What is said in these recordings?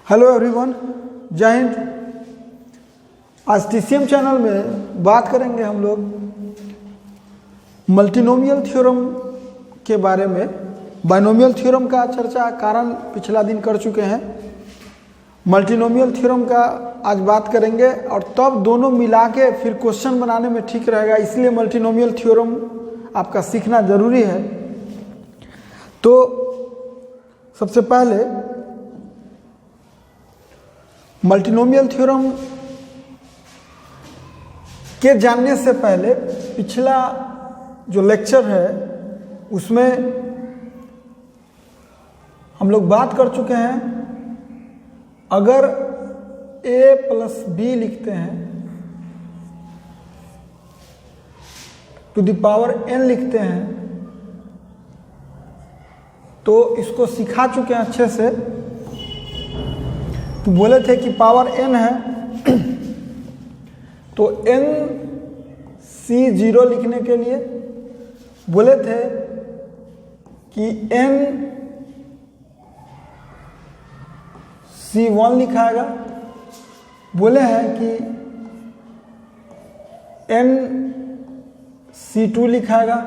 Hello everyone, जय हिंद। आज TCM channel में बात करेंगे हम लोग मल्टीनोमियल थ्योरम के बारे में। बाइनोमियल थ्योरम का चर्चा कारण पिछला दिन कर चुके हैं। मल्टीनोमियल थ्योरम का आज बात करेंगे और तब दोनों मिला के फिर क्वेश्चन बनाने में ठीक रहेगा, इसलिए मल्टीनोमियल थ्योरम आपका सीखना ज़रूरी है। तो सबसे पहले मल्टीनोमियल थ्योरम के जानने से पहले पिछला जो लेक्चर है उसमें हम लोग बात कर चुके हैं, अगर a प्लस बी लिखते हैं टू द पावर n लिखते हैं तो इसको सिखा चुके हैं अच्छे से। तो बोले थे कि पावर n है तो n C0 लिखने के लिए बोले थे कि n C1 लिखाएगा, बोले हैं कि n C2 लिखाएगा,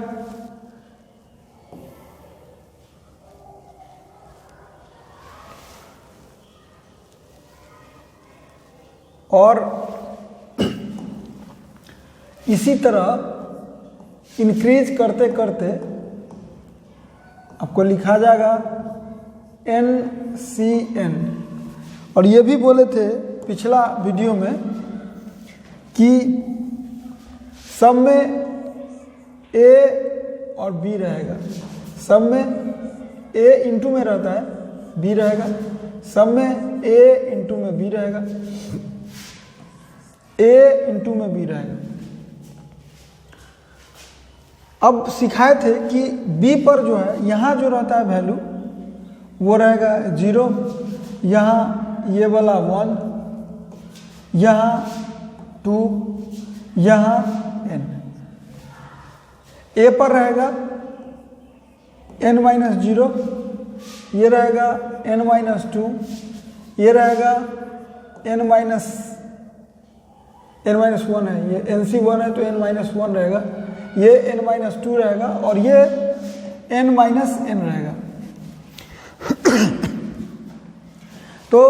और इसी तरह इंक्रीज करते करते आपको लिखा जाएगा NCN। और ये भी बोले थे पिछला वीडियो में कि सब में A और B रहेगा, सब में A इंटू में रहता है B रहेगा, सब में A इंटू में B रहेगा, A इंटू में B रहेगा। अब सिखाए थे कि B पर जो है यहाँ जो रहता है वैल्यू वो रहेगा 0, यहाँ ये वाला 1, यहाँ 2, यहाँ n। A पर रहेगा n-0, ये रहेगा n-2, ये रहेगा n-1 है, ये NC1 है तो n-1 रहेगा, ये n-2 रहेगा और ये n-n रहेगा। तो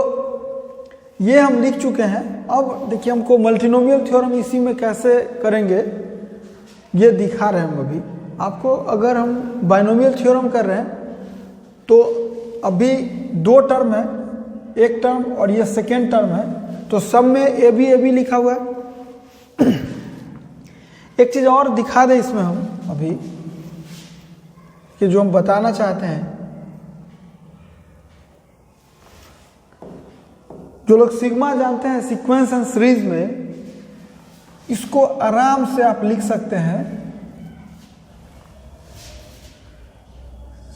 ये हम लिख चुके हैं। अब देखिए हमको मल्टीनोमियल थ्योरम इसी में कैसे करेंगे ये दिखा रहे हैं हम अभी आपको। अगर हम बाइनोमियल थ्योरम कर रहे हैं तो अभी दो टर्म है, एक टर्म और ये सेकेंड टर्म है, तो सब में ए बी लिखा हुआ है। एक चीज़ और दिखा दे इसमें हम अभी कि जो हम बताना चाहते हैं, जो लोग सिग्मा जानते हैं सीक्वेंस एंड सीरीज में, इसको आराम से आप लिख सकते हैं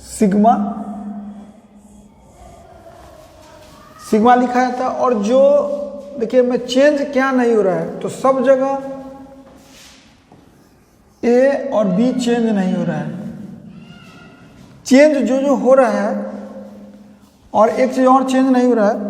सिग्मा लिखा जाता है। और जो देखिए में चेंज क्या नहीं हो रहा है, तो सब जगह A और B चेंज नहीं हो रहा है। चेंज जो हो रहा है, और एक चीज और चेंज नहीं हो रहा है,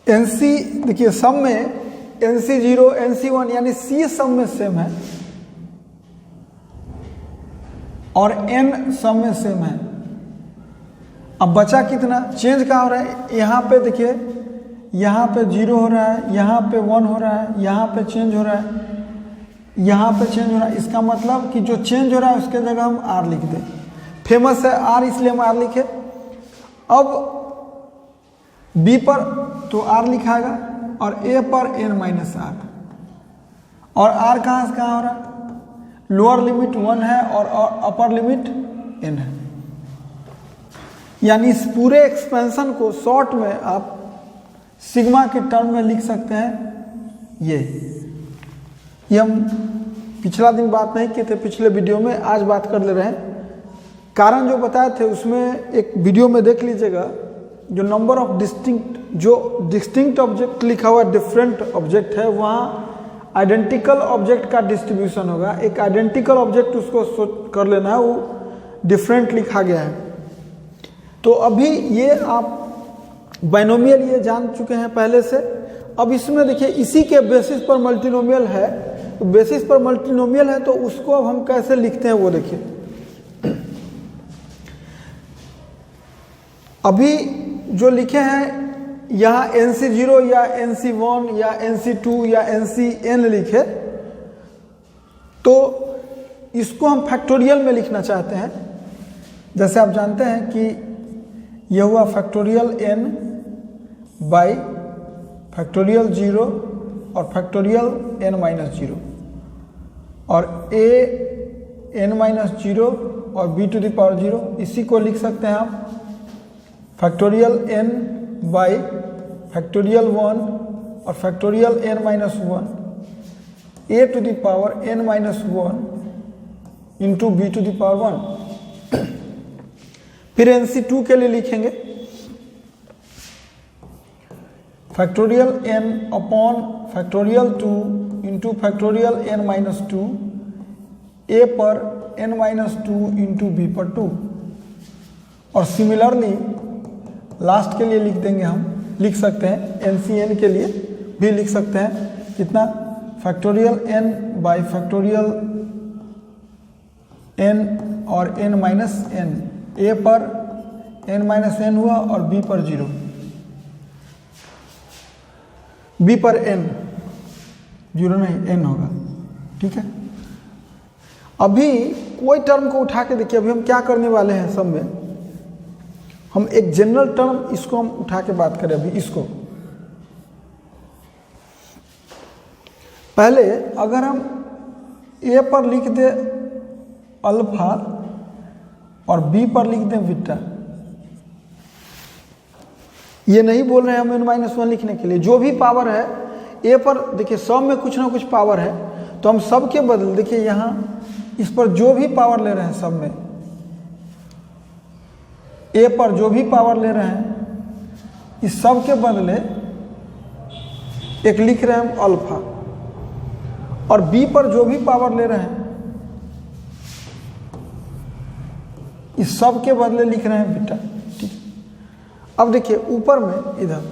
NC देखिए सब में NC0 NC1 यानी C सब में सेम है और N सब में सेम है। अब बचा कितना, चेंज कहाँ हो रहा है, यहाँ पे देखिए, यहाँ पे 0 हो रहा है, यहाँ पे 1 हो रहा है, यहाँ पे चेंज हो रहा है, यहाँ पे चेंज हो रहा है। इसका मतलब कि जो चेंज हो रहा है उसके जगह हम R लिख दें। फेमस है R इसलिए हम R लिखे। अब B पर तो R लिखाएगा और A पर n-r, और R कहाँ से कहाँ हो रहा है, लोअर लिमिट 1 है और अपर लिमिट n है। यानी इस पूरे एक्सपेंशन को शॉर्ट में आप सिग्मा के टर्म में लिख सकते हैं। ये हम पिछला दिन बात नहीं किए थे पिछले वीडियो में, आज बात कर ले रहे हैं। कारण जो बताए थे उसमें एक वीडियो में देख लीजिएगा, जो नंबर ऑफ जो डिस्टिंक्ट ऑब्जेक्ट लिखा हुआ डिफरेंट ऑब्जेक्ट है वहाँ आइडेंटिकल ऑब्जेक्ट का डिस्ट्रीब्यूशन होगा। एक आइडेंटिकल ऑब्जेक्ट उसको कर लेना है, वो डिफरेंट लिखा गया है। तो अभी ये आप बाइनोमियल ये जान चुके हैं पहले से। अब इसमें देखिए इसी के बेसिस पर मल्टीनोमियल है, तो बेसिस पर मल्टीनोमियल है तो उसको अब हम कैसे लिखते हैं वो देखिए। अभी जो लिखे हैं यहाँ NC0 या NC1 या NC2 या NCN लिखे, तो इसको हम फैक्टोरियल में लिखना चाहते हैं। जैसे आप जानते हैं कि यह हुआ फैक्टोरियल n बाई फैक्टोरियल 0 और फैक्टोरियल n-0 और a n-0 और b टू द पावर 0, इसी को लिख सकते हैं आप फैक्टोरियल n बाई फैक्टोरियल 1 और factorial n-1 a to the power n-1 into b to the power 1। फिर NC2 के लिए लिखेंगे factorial n upon factorial 2 into factorial n-2 a पर n-2 इंटू b पर 2। और सिमिलरली लास्ट के लिए लिख देंगे, हम लिख सकते हैं NCN के लिए भी लिख सकते हैं कितना factorial n by factorial n और n-n, a पर n-n हुआ और b पर 0, b पर n 0 नहीं n होगा। ठीक है, अभी कोई टर्म को उठा के देखिए। अभी हम क्या करने वाले हैं, सब में हम एक जनरल टर्म इसको हम उठा के बात करें। अभी इसको पहले अगर हम a पर लिख दे अल्फा और b पर लिख दें बीटा, ये नहीं बोल रहे हैं हम n-1 लिखने के लिए। जो भी पावर है a पर, देखिए सब में कुछ ना कुछ पावर है, तो हम सब के बदले देखिए यहाँ इस पर जो भी पावर ले रहे हैं, सब में a पर जो भी पावर ले रहे हैं, इस सब के बदले एक लिख रहे हैं हम अल्फा, और b पर जो भी पावर ले रहे हैं, इस सब के बदले लिख रहे हैं बीटा। ठीक है, अब देखिए ऊपर में इधर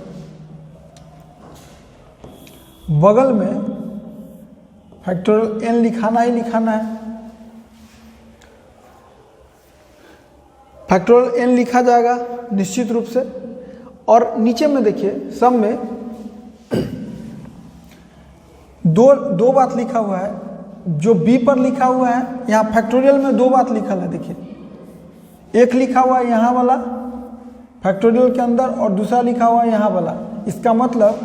बगल में फैक्टोरियल n लिखाना ही लिखाना है। फैक्टोरियल n लिखा जाएगा निश्चित रूप से। और नीचे में देखिए सब में दो बात लिखा हुआ है। जो b पर लिखा हुआ है, यहाँ फैक्टोरियल में दो बात लिखा है। देखिए एक लिखा हुआ है यहाँ वाला फैक्टोरियल के अंदर, और दूसरा लिखा हुआ है यहाँ वाला। इसका मतलब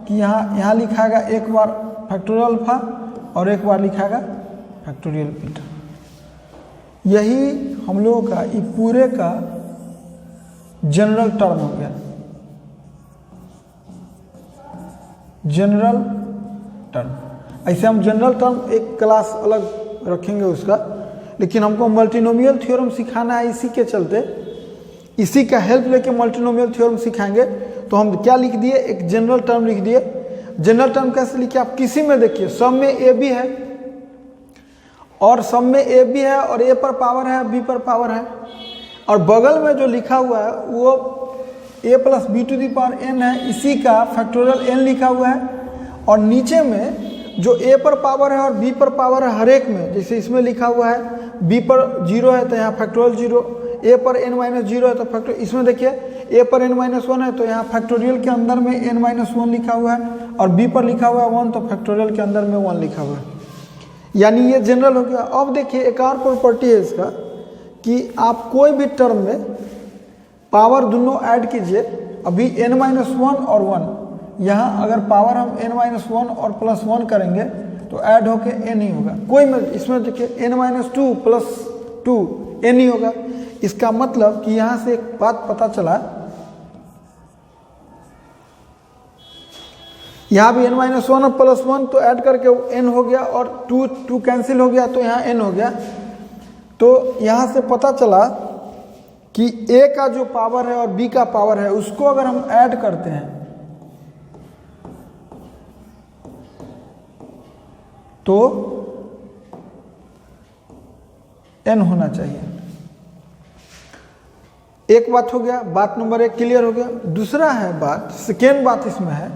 कि यहाँ लिखाएगा एक बार फैक्टोरियल अल्फा और एक बार लिखाएगा फैक्टोरियल बीटा। यही हम लोगों का ये पूरे का जनरल टर्म हो गया, जनरल टर्म। ऐसे हम जनरल टर्म एक क्लास अलग रखेंगे उसका, लेकिन हमको मल्टीनोमियल थ्योरम सिखाना है। इसी के चलते इसी का हेल्प लेके मल्टीनोमियल थ्योरम सिखाएंगे। तो हम क्या लिख दिए, एक जनरल टर्म लिख दिए। जनरल टर्म कैसे लिखे, आप किसी में देखिए सब में a भी है, और सब में a भी है, और a पर पावर है, b पर पावर है, और बगल में जो लिखा हुआ है वो a plus b to the power n है। इसी का फैक्टोरियल n लिखा हुआ है। और नीचे में जो a पर पावर है और b पर पावर है, हर एक में, जैसे इसमें लिखा हुआ है b पर 0 है तो यहाँ फैक्टोरियल 0, a पर n-0 है तो फैक्टोरियल, इसमें देखिए a पर n-1 है तो यहाँ फैक्टोरियल के अंदर में n-1 लिखा हुआ है, और b पर लिखा हुआ है 1 तो फैक्टोरियल के अंदर में 1 लिखा हुआ है। यानी ये जनरल हो गया। अब देखिए एक और प्रॉपर्टी है इसका कि आप कोई भी टर्म में पावर दोनों ऐड कीजिए। अभी n-1 और 1, यहाँ अगर पावर हम n-1 और प्लस 1 करेंगे तो ऐड होके n ही होगा। कोई में इसमें देखिए n-2 प्लस 2 n ही होगा। इसका मतलब कि यहाँ से एक बात पता चला, यहाँ भी n-1 और प्लस 1 तो ऐड करके n हो गया, और 2 कैंसिल हो गया तो यहाँ n हो गया। तो यहाँ से पता चला कि a का जो पावर है और b का पावर है उसको अगर हम ऐड करते हैं तो n होना चाहिए। एक बात हो गया, बात नंबर 1 क्लियर हो गया। दूसरा है बात, सेकेंड बात इसमें है,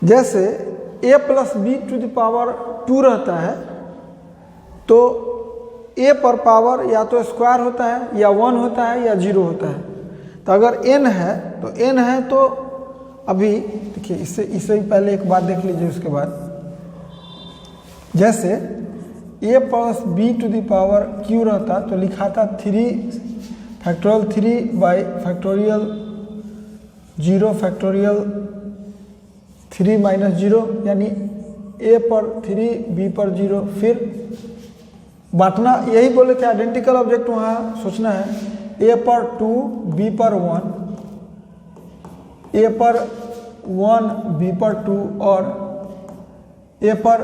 जैसे a plus b to the power 2 रहता है तो a पर पावर या तो स्क्वायर होता है या 1 होता है या 0 होता है। तो अगर n है तो अभी देखिए, इससे ही पहले एक बात देख लीजिए। उसके बाद जैसे a plus b to the power q रहता तो लिखा था 3 factorial 3 by factorial 0 factorial 3 minus 0, यानी a पर 3 b पर 0। फिर बांटना, यही बोले थे आइडेंटिकल ऑब्जेक्ट वहाँ सोचना है। a पर 2 b पर 1, a पर 1 b पर 2 और a पर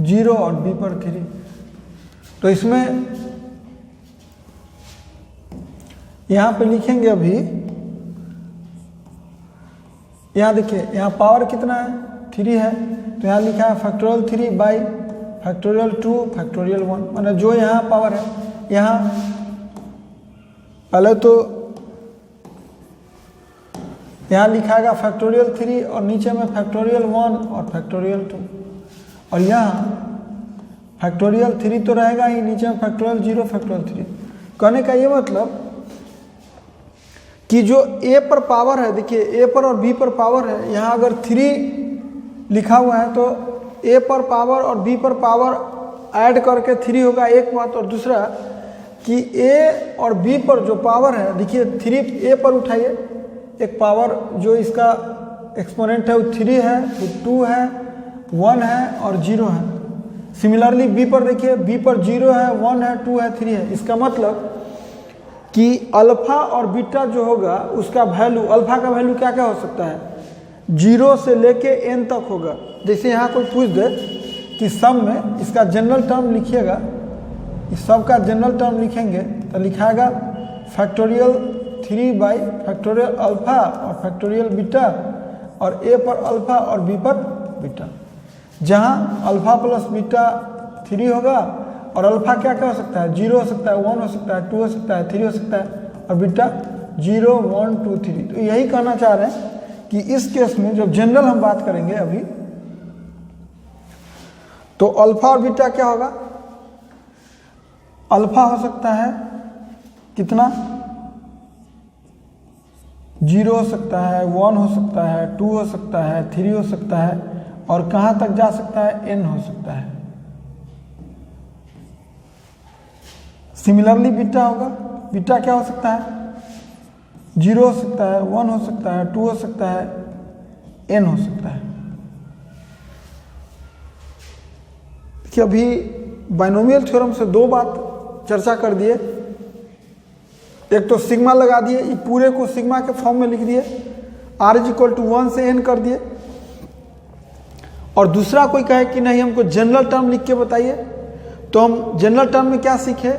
0 और b पर 3। तो इसमें यहाँ पे लिखेंगे अभी, यहाँ देखिए, यहाँ पावर कितना है 3 है, तो यहाँ लिखा है फैक्टोरियल 3 बाई फैक्टोरियल 2 फैक्टोरियल 1, मतलब जो यहाँ पावर है, यहाँ पहले तो यहाँ लिखाएगा फैक्टोरियल 3 और नीचे में फैक्टोरियल 1 और फैक्टोरियल 2, और यहाँ फैक्टोरियल 3 तो रहेगा ही, नीचे में फैक्टोरियल 0 फैक्टोरियल 3। कहने का ये मतलब कि जो a पर पावर है, देखिए a पर और b पर पावर है, यहाँ अगर 3 लिखा हुआ है तो a पर पावर और b पर पावर ऐड करके 3 होगा, एक बात। और दूसरा कि a और b पर जो पावर है, देखिए 3 a पर उठाइए, एक पावर जो इसका एक्सपोनेंट है वो 3 है, वो 2 है, 1 है और 0 है। सिमिलरली b पर देखिए, b पर 0 है, 1 है, 2 है, 3 है। इसका मतलब कि अल्फा और बीटा जो होगा उसका वैल्यू, अल्फा का वैल्यू क्या क्या हो सकता है, 0 से लेके n तक होगा। जैसे यहाँ कोई पूछ दे कि सब में इसका जनरल टर्म लिखिएगा, इस सब का जनरल टर्म लिखेंगे तो लिखाएगा फैक्टोरियल 3 बाई फैक्टोरियल अल्फा और फैक्टोरियल बीटा, और a पर अल्फा और b पर बीटा, जहाँ अल्फा प्लस बीटा 3 होगा और अल्फा क्या क्या हो सकता है, 0 हो सकता है, 1 हो सकता है, 2 हो सकता है, 3 हो सकता है, और बीटा 0 1 2 3। तो यही कहना चाह रहे हैं कि इस केस में जब जनरल हम बात करेंगे अभी, तो अल्फा और बीटा क्या होगा, अल्फा हो सकता है कितना, 0 हो सकता है, 1 हो सकता है, 2 हो सकता है, 3 हो सकता है, और कहाँ तक जा सकता है, n हो सकता है। सिमिलरली बीटा होगा, बीटा क्या हो सकता है, 0 हो सकता है, 1 हो सकता है, 2 हो सकता है, n हो सकता है। देखिए अभी बाइनोमियल थ्योरम से 2 बात चर्चा कर दिए। एक तो सिग्मा लगा दिए, ये पूरे को सिग्मा के फॉर्म में लिख दिए, r = 1 से n कर दिए। और दूसरा कोई कहे कि नहीं हमको जनरल टर्म लिख के बताइए, तो हम जनरल टर्म में क्या सीखे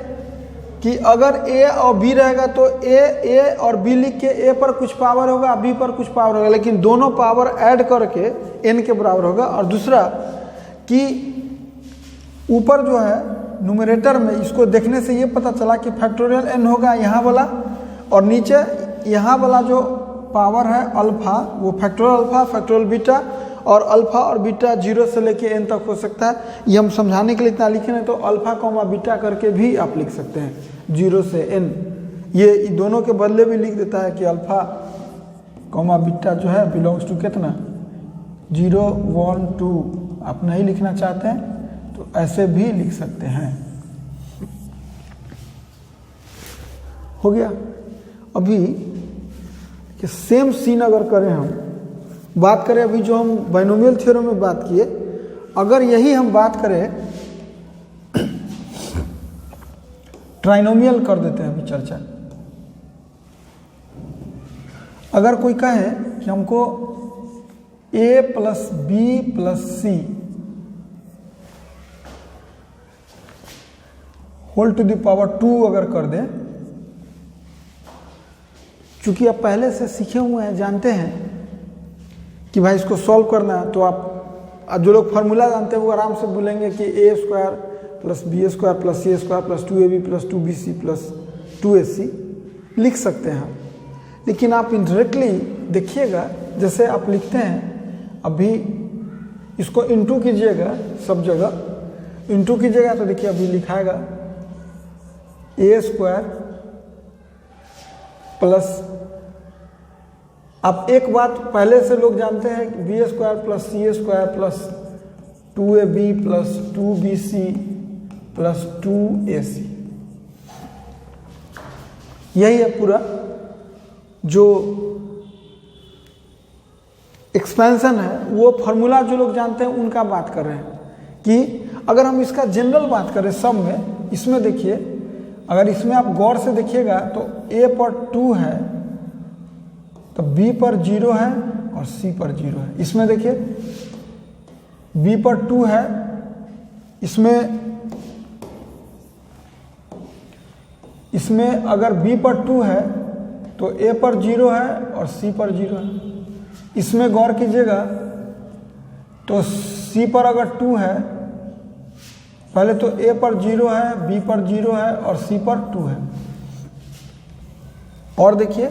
कि अगर a और b रहेगा तो a और b लिख के a पर कुछ पावर होगा, b पर कुछ पावर होगा, लेकिन दोनों पावर ऐड करके n के बराबर होगा। और दूसरा कि ऊपर जो है न्यूमरेटर में, इसको देखने से ये पता चला कि फैक्टोरियल n होगा यहाँ वाला, और नीचे यहाँ वाला जो पावर है अल्फा, वो फैक्टोरियल अल्फा फैक्टोरियल बीटा, और अल्फा और बीटा 0 से लेके n तक हो सकता है। ये हम समझाने के लिए इतना लिखे नहीं, तो अल्फा कॉमा बीटा करके भी आप लिख सकते हैं 0 से n। ये दोनों के बदले भी लिख देता है कि अल्फा कॉमा बीटा जो है बिलोंग्स टू कितना, 0 1 2। आप नहीं लिखना चाहते हैं तो ऐसे भी लिख सकते हैं। हो गया। अभी कि सेम सीन अगर करें, हम बात करें अभी जो हम बाइनोमियल थ्योरम में बात किए, अगर यही हम बात करें ट्राइनोमियल कर देते हैं अभी चर्चा। अगर कोई कहे कि हमको a plus B plus C whole to the power 2 अगर कर दे चूँकि आप पहले से सीखे हुए हैं, जानते हैं कि भाई इसको सॉल्व करना है, तो आप जो लोग फार्मूला जानते हैं वो आराम से बोलेंगे कि A square plus B square plus C square plus 2ab plus 2bc plus 2ac लिख सकते हैं। लेकिन आप इनडायरेक्टली देखिएगा, जैसे आप लिखते हैं, अभी इसको इंटू कीजिएगा, सब जगह इंटू कीजिएगा तो देखिए अभी लिखाएगा ए स्क्वायर प्लस, आप एक बात पहले से लोग जानते हैं कि B square plus C square plus 2ab plus 2bc plus 2ac, यही है पूरा जो एक्सपेंशन है। वो फार्मूला जो लोग जानते हैं उनका बात कर रहे हैं कि अगर हम इसका जनरल बात करें सब में, इसमें देखिए, अगर इसमें आप गौर से देखिएगा तो a पर 2 है, तो b पर 0 है और c पर 0 है। इसमें देखिए b पर 2 है, इसमें अगर b पर 2 है तो a पर 0 है और c पर 0 है। इसमें गौर कीजिएगा तो c पर अगर 2 है, पहले तो a पर 0 है, b पर 0 है और c पर 2 है। और देखिए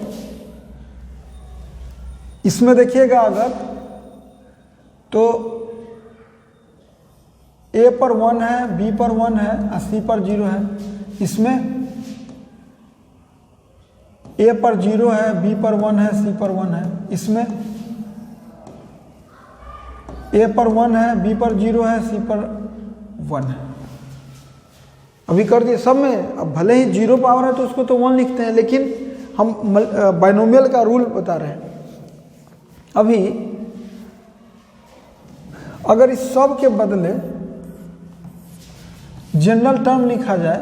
इसमें देखिएगा अगर तो a पर 1 है, b पर 1 है और c पर 0 है। इसमें a पर 0 है, b पर 1 है, c पर 1 है। इसमें a पर 1 है, b पर 0 है, c पर 1 है। अभी कर दिए सब में। अब भले ही 0 पावर है तो उसको तो 1 लिखते हैं, लेकिन हम बाइनोमियल का रूल बता रहे हैं। अभी अगर इस सब के बदले जनरल टर्म लिखा जाए,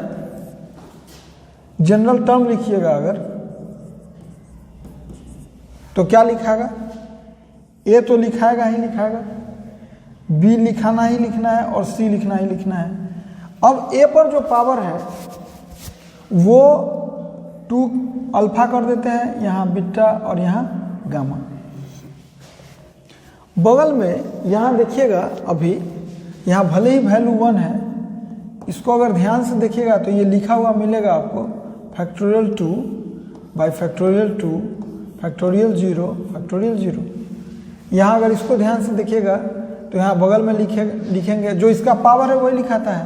जनरल टर्म लिखिएगा अगर, तो क्या लिखाएगा? ए तो लिखाएगा ही लिखाएगा, बी लिखाना ही लिखना है और सी लिखना ही लिखना है। अब ए पर जो पावर है वो 2 अल्फा कर देते हैं, यहाँ बीटा और यहाँ गामा। बगल में यहाँ देखिएगा, अभी यहाँ भले ही वैल्यू 1 है, इसको अगर ध्यान से देखिएगा तो ये लिखा हुआ मिलेगा आपको factorial 2 by factorial 2 factorial 0 factorial 0। यहाँ अगर इसको ध्यान से देखिएगा तो यहाँ बगल में लिखेंगे जो इसका पावर है वही लिखाता है,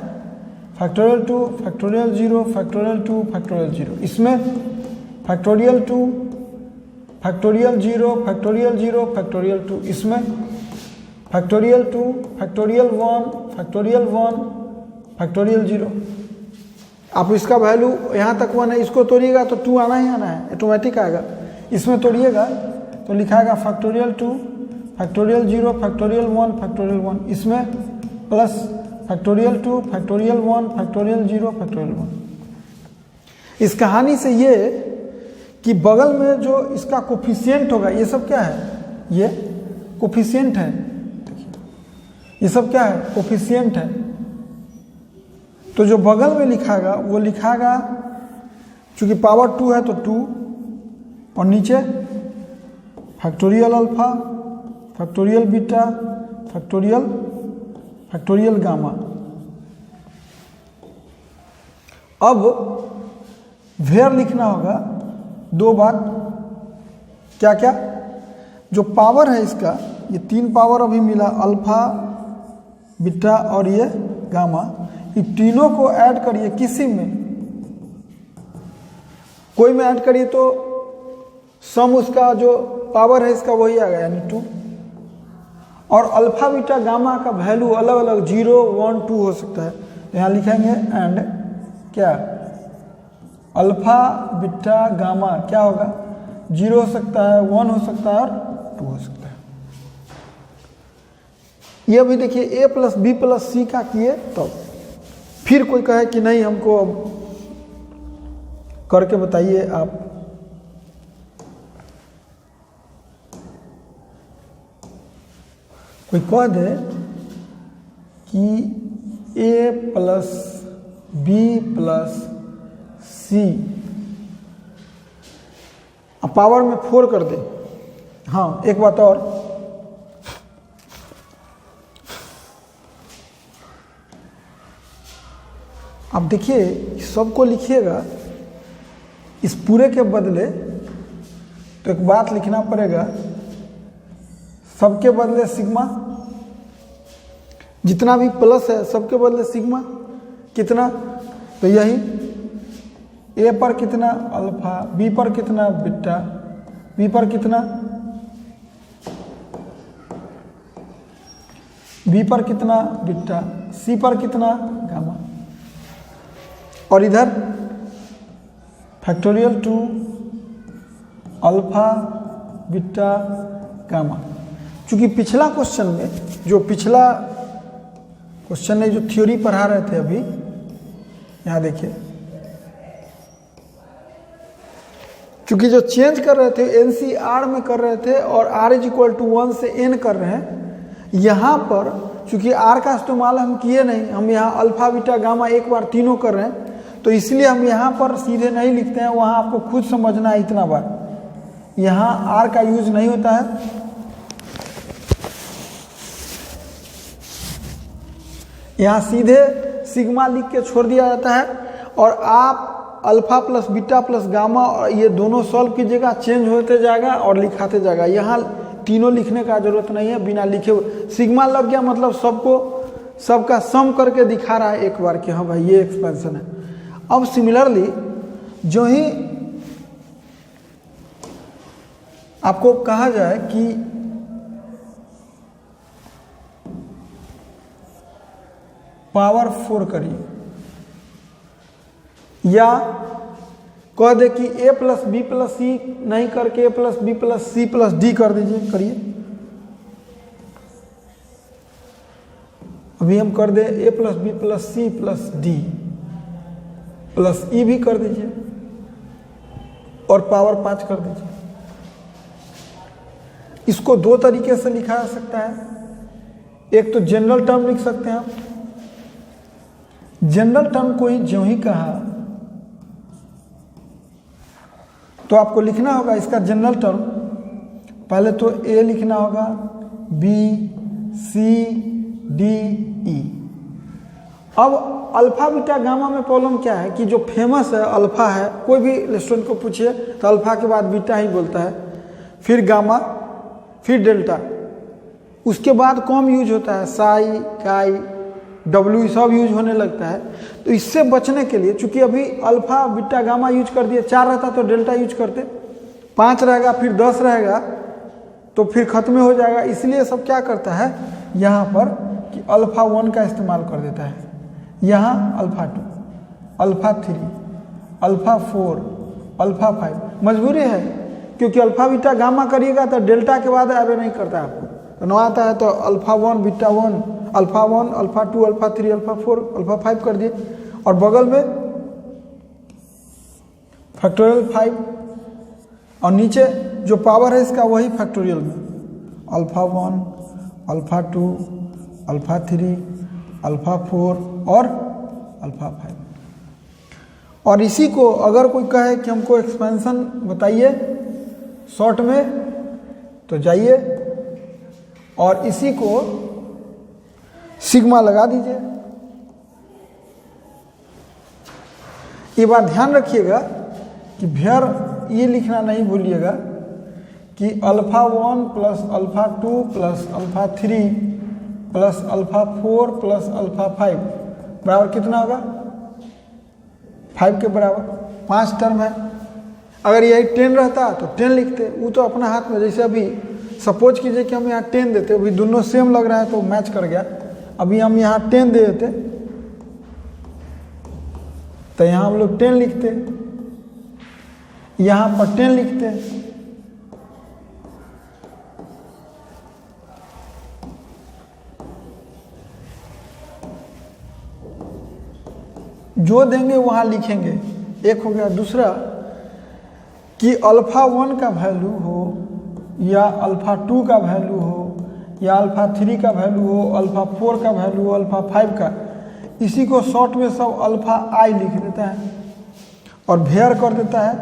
फैक्टोरियल 2 फैक्टोरियल 0 फैक्टोरियल 2 फैक्टोरियल 0। इसमें फैक्टोरियल 2 फैक्टोरियल 0 फैक्टोरियल 0 फैक्टोरियल 2। इसमें फैक्टोरियल 2 फैक्टोरियल 1 फैक्टोरियल 1 फैक्टोरियल 0। आप इसका वैल्यू यहाँ तक 1 है, इसको तोड़िएगा तो 2 आना ही आना है, ऑटोमेटिक आएगा। इसमें तोड़िएगा तो लिखाएगा फैक्टोरियल 2 फैक्टोरियल 0 फैक्टोरियल 1 फैक्टोरियल 1। इसमें plus factorial 2 factorial 1 factorial 0 factorial 1। इस कहानी से ये कि बगल में जो इसका कोफिशिएंट होगा, ये सब क्या है? ये कोफिशिएंट है। ये सब क्या है? कोफिशिएंट है। तो जो बगल में लिखाएगा वो लिखाएगा, चूंकि पावर 2 है तो 2, और नीचे factorial alpha factorial beta factorial gamma. अब वेयर लिखना होगा 2 बात, क्या क्या? जो पावर है इसका, ये 3 पावर अभी मिला, अल्फा बीटा और ये गामा, ये तीनों को ऐड करिए, किसी में कोई में ऐड करिए तो सम उसका जो पावर है इसका वही आ गया, यानी 2। और अल्फा बीटा गामा का वैल्यू अलग अलग 0 1 2 हो सकता है, तो यहाँ लिखेंगे एंड क्या? अल्फा बीटा गामा क्या होगा? 0 हो सकता है, 1 हो सकता है और 2 हो सकता है। ये अभी देखिए a प्लस बी प्लस सी का किए, तो फिर कोई कहे कि नहीं हमको अब करके बताइए आप। कोई कह दे कि a प्लस बी प्लस सी अब पावर में 4 कर दे। हाँ, एक बात और, अब देखिए सबको लिखिएगा, इस पूरे के बदले तो एक बात लिखना पड़ेगा, सबके बदले सिग्मा, जितना भी प्लस है सबके बदले सिग्मा कितना, तो यही ए पर कितना अल्फा, बी पर कितना बीटा, बी पर कितना, बी पर कितना बीटा, सी पर कितना गामा, और इधर फैक्टोरियल 2 अल्फा बीटा गामा। चूंकि पिछला क्वेश्चन में, जो पिछला क्वेश्चन है जो थ्योरी पढ़ा रहे थे अभी, यहाँ देखिए, चूंकि जो चेंज कर रहे थे एनसीआर में कर रहे थे और r इज इक्वल टू 1 से n कर रहे हैं, यहाँ पर चूंकि r का इस्तेमाल हम किए नहीं, हम यहाँ अल्फा बीटा गामा एक बार तीनों कर रहे हैं, तो इसलिए हम यहाँ पर सीधे नहीं लिखते हैं, वहाँ आपको खुद समझना है इतना बार, यहाँ r का यूज नहीं होता है। यहाँ सीधे सिग्मा लिख के छोड़ दिया जाता है और आप alpha plus beta plus gamma और ये दोनों सॉल्व कीजिएगा, चेंज होते जाएगा और लिखाते जाएगा। यहाँ तीनों लिखने का जरूरत नहीं है, बिना लिखे हुए सिग्मा लग गया मतलब सबको सबका सम करके दिखा रहा है एक बार कि हाँ भाई ये एक्सपेंशन है। अब सिमिलरली जो ही आपको कहा जाए कि पावर 4 करिए, या कह दे कि a plus B plus C नहीं करके a plus B plus C plus D कर दीजिए, करिए। अभी हम कर दे a plus B plus C plus D plus E भी कर दीजिए और पावर 5 कर दीजिए। इसको दो तरीके से लिखा जा सकता है, एक तो जनरल टर्म लिख सकते हैं आप, जनरल टर्म को ही ज्यों ही कहा तो आपको लिखना होगा इसका जनरल टर्म, पहले तो ए लिखना होगा, बी सी डी ई। अब अल्फा बीटा गामा में प्रॉब्लम क्या है कि जो फेमस है अल्फा है, कोई भी रेस्टोरेंट को पूछिए तो अल्फा के बाद बीटा ही बोलता है, फिर गामा, फिर डेल्टा, उसके बाद कम यूज होता है, साई काई डब्ल्यू सब यूज होने लगता है। तो इससे बचने के लिए, चूंकि अभी अल्फा बीटा गामा यूज कर दिए, 4 रहता तो डेल्टा यूज करते, 5 रहेगा फिर 10 रहेगा तो फिर खत्म हो जाएगा, इसलिए सब क्या करता है यहाँ पर कि अल्फा 1 का इस्तेमाल कर देता है, यहाँ अल्फा 2 अल्फा 3 अल्फा 4 अल्फा 5, मजबूरी है क्योंकि अल्फा बीटा गामा करिएगा तो डेल्टा के बाद ऐड नहीं करता है आपको, तो न आता है तो alpha 1 beta 1 alpha 1 alpha 2 alpha 3 alpha 4 alpha 5 कर दिए, और बगल में फैक्टोरियल 5 और नीचे जो पावर है इसका वही फैक्टोरियल में अल्फा 1 अल्फा 2 अल्फा 3 अल्फा 4 और अल्फा 5। और इसी को अगर कोई कहे कि हमको एक्सपेंशन बताइए शॉर्ट में, तो जाइए और इसी को सिग्मा लगा दीजिए। ये बात ध्यान रखिएगा कि भेर ये लिखना नहीं भूलिएगा कि alpha 1 plus alpha 2 plus alpha 3 plus alpha 4 plus alpha 5 बराबर कितना होगा, 5 के बराबर 5 टर्म है। अगर यही 10 रहता तो 10 लिखते, वो तो अपना हाथ में, जैसे अभी सपोज कीजिए कि हम यहाँ 10 देते, अभी दोनों सेम लग रहा है तो मैच कर गया, अभी हम यहाँ 10 दे देते तो यहाँ हम लोग 10 लिखते, यहाँ पर 10 लिखते, जो देंगे वहाँ लिखेंगे, एक हो गया। दूसरा कि अल्फा 1 का वैल्यू हो या अल्फा 2 का वैल्यू हो या अल्फा 3 का वैल्यू हो, अल्फा 4 का वैल्यू हो, अल्फा 5 का, इसी को शॉर्ट में सब अल्फा आई लिख देता है और भेयर कर देता है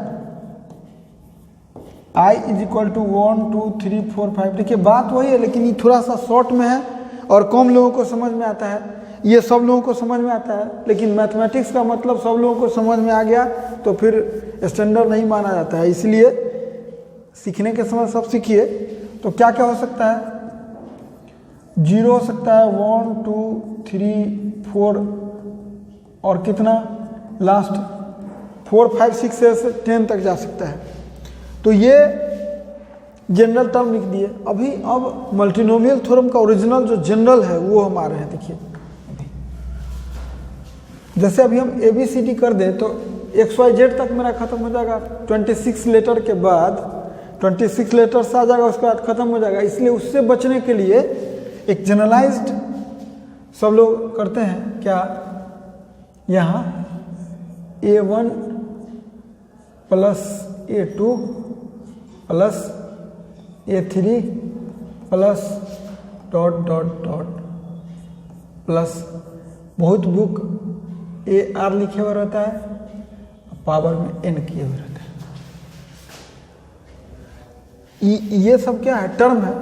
I इज इक्वल टू 1 2 3 4 5। देखिए बात वही है, लेकिन ये थोड़ा सा शॉर्ट में है और कम लोगों को समझ में आता है। ये सब लोगों को समझ में आता है, लेकिन मैथमेटिक्स का मतलब सब लोगों को समझ में आ गया तो फिर स्टैंडर्ड नहीं माना जाता है। इसलिए सीखने के समय सब सीखिए। तो क्या क्या हो सकता है, 0 हो सकता है, 1 2 3 4 और कितना लास्ट 4 5 6 से 10 तक जा सकता है। तो ये जनरल टर्म लिख दिए। अब मल्टीनोमियल थ्योरम का ओरिजिनल जो जनरल है वो हम आ रहे हैं। देखिए जैसे अभी हम ABCD कर दें तो XYZ तक मेरा खत्म हो जाएगा, 26 लेटर के बाद 26 लेटर्स आ जाएगा, उसके बाद खत्म हो जाएगा। इसलिए उससे बचने के लिए एक जनरलाइज्ड सब लोग करते हैं क्या, यहाँ A1 plus A2 plus A3 plus dot dot dot plus बहुत बुक AR लिखे हुआ रहता है, पावर में N किए हुए रहता है। ये सब क्या है, टर्म है।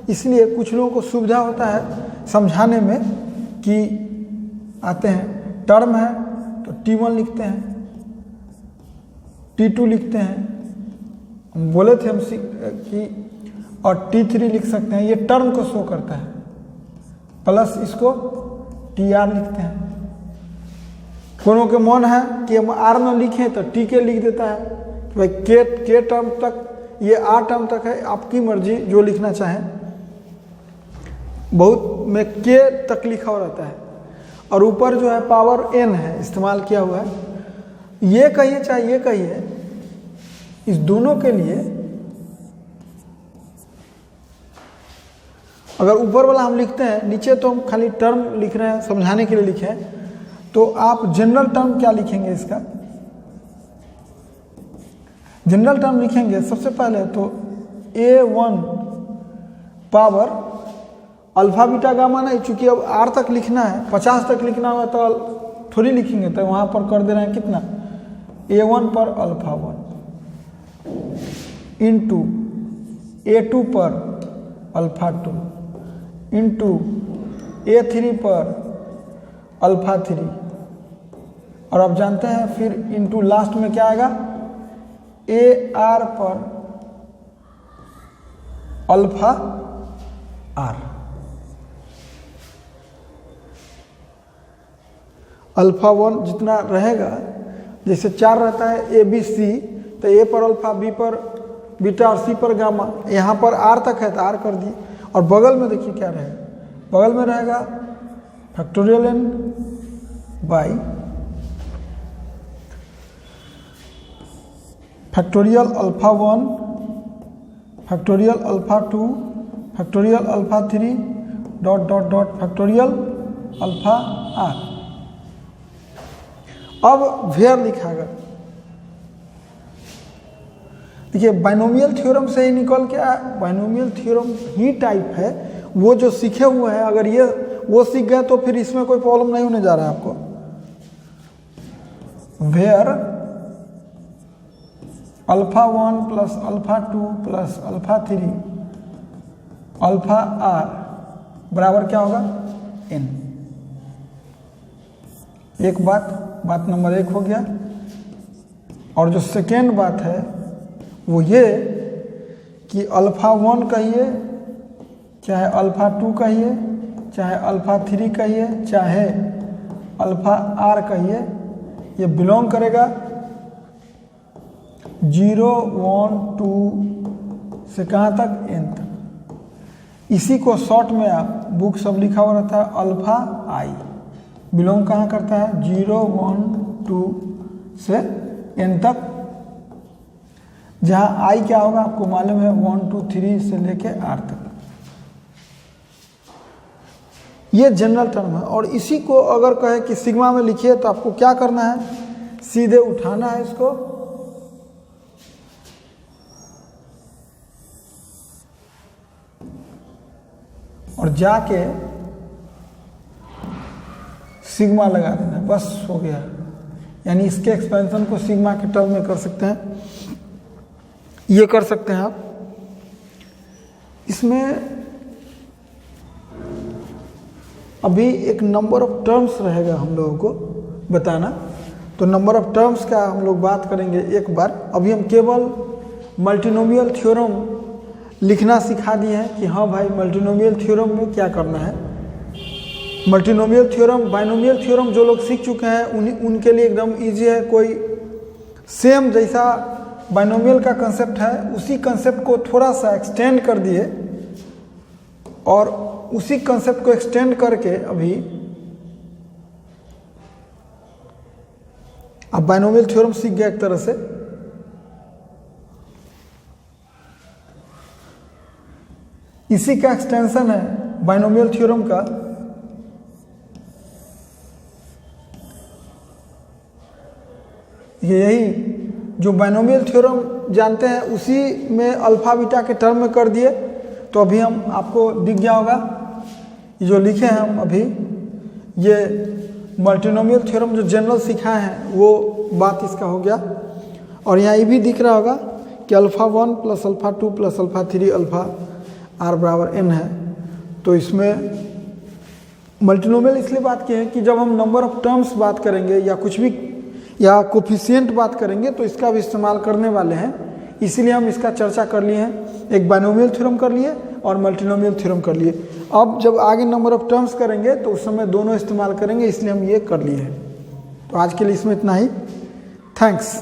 इसलिए कुछ लोगों को सुविधा होता है समझाने में कि आते हैं टर्म है तो T1 लिखते हैं, T2 लिखते हैं, हम बोले थे हम कि और T3 लिख सकते हैं। ये टर्म को शो करता है, प्लस इसको TR लिखते हैं। कोनो के मन है कि हम R में लिखें तो T के लिख देता है, भाई के टर्म तक, ये R टर्म तक है, आपकी मर्जी जो लिखना चाहें। बहुत में के तक लिखा हुआ रहता है और ऊपर जो है पावर N है इस्तेमाल किया हुआ है। ये कहिए चाहे ये कहिए, इस दोनों के लिए अगर ऊपर वाला हम लिखते हैं, नीचे तो हम खाली टर्म लिख रहे हैं, समझाने के लिए लिखे हैं, तो आप जनरल टर्म क्या लिखेंगे इसका, जनरल टर्म लिखेंगे सबसे पहले तो A1 power alpha beta gamma नहीं, चूंकि अब R तक लिखना है, 50 तक लिखना होगा तो थोड़ी लिखेंगे, तो वहाँ पर कर दे रहे हैं कितना, A1 पर अल्फा 1 इंटू A2 पर अल्फा 2 इंटू A3 पर अल्फा 3, और आप जानते हैं फिर इंटू लास्ट में क्या आएगा, AR पर अल्फा R। अल्फा 1 जितना रहेगा, जैसे 4 रहता है ABC, तो A पर अल्फा, B पर बीटा और C पर गामा, यहाँ पर R तक है तो R कर दिए। और बगल में देखिए क्या रहेगा, बगल में रहेगा factorial n by factorial alpha 1 factorial alpha 2 factorial alpha 3 dot dot dot factorial alpha R। अब वेयर लिखाएगा, देखिए बाइनोमियल थ्योरम से ही निकल के बाइनोमियल थ्योरम ही टाइप है, वो जो सीखे हुए हैं, अगर ये वो सीख गए तो फिर इसमें कोई प्रॉब्लम नहीं होने जा रहा है आपको। Where alpha 1 plus alpha 2 plus alpha 3 alpha R बराबर क्या होगा, n। एक बात नंबर 1 हो गया। और जो सेकेंड बात है वो ये कि अल्फा 1 कहिए, चाहे अल्फा 2 कहिए, चाहे अल्फा 3 कहिए, चाहे अल्फा R कहिए, ये बिलोंग करेगा 0 1 2 से कहाँ तक, n तक। इसी को शॉर्ट में आप बुक सब लिखा हुआ रहता है अल्फा I, बिलोंग कहाँ करता है 0 1 2 से n तक, जहाँ I क्या होगा आपको मालूम है 1 2 3 से लेके R तक। ये जनरल टर्म है। और इसी को अगर कहे कि सिग्मा में लिखिए तो आपको क्या करना है, सीधे उठाना है इसको और जाके सिग्मा लगा देना, बस हो गया। यानी इसके एक्सपेंशन को सिग्मा के टर्म में कर सकते हैं। ये कर सकते हैं आप। इसमें अभी एक नंबर ऑफ टर्म्स रहेगा हम लोगों को बताना, तो नंबर ऑफ टर्म्स का हम लोग बात करेंगे एक बार। अभी हम केवल मल्टीनोमियल थ्योरम लिखना सिखा दिए हैं कि हाँ भाई मल्टीनोमियल थ्योरम में क्या करना है। मल्टीनोमियल थ्योरम, बाइनोमियल थ्योरम जो लोग सीख चुके हैं उनके लिए एकदम इजी है। कोई सेम जैसा बाइनोमियल का कंसेप्ट है उसी कंसेप्ट को थोड़ा सा एक्सटेंड कर दिए, और उसी कंसेप्ट को एक्सटेंड करके अभी आप बाइनोमियल थ्योरम सीख गए एक तरह से। इसी का एक्सटेंशन है बाइनोमियल थ्योरम का। यही जो बाइनोमियल थ्योरम जानते हैं उसी में अल्फा बीटा के टर्म में कर दिए, तो अभी हम आपको दिख गया होगा ये जो लिखे हैं हम अभी, ये मल्टीनोमियल थ्योरम जो जनरल सिखाए हैं वो बात इसका हो गया। और यहाँ ये भी दिख रहा होगा कि alpha 1 plus alpha 2 plus alpha 3 alpha r बराबर n है। तो इसमें मल्टीनोमियल इसलिए बात की है कि जब हम नंबर ऑफ टर्म्स बात करेंगे या कुछ भी या कोफिशिएंट बात करेंगे तो इसका भी इस्तेमाल करने वाले हैं, इसीलिए हम इसका चर्चा कर लिए हैं। एक बाइनोमियल थ्योरम कर लिए और मल्टीनोमियल थ्योरम कर लिए। अब जब आगे नंबर ऑफ टर्म्स करेंगे तो उस समय दोनों इस्तेमाल करेंगे, इसलिए हम ये कर लिए हैं। तो आज के लिए इसमें इतना ही। थैंक्स।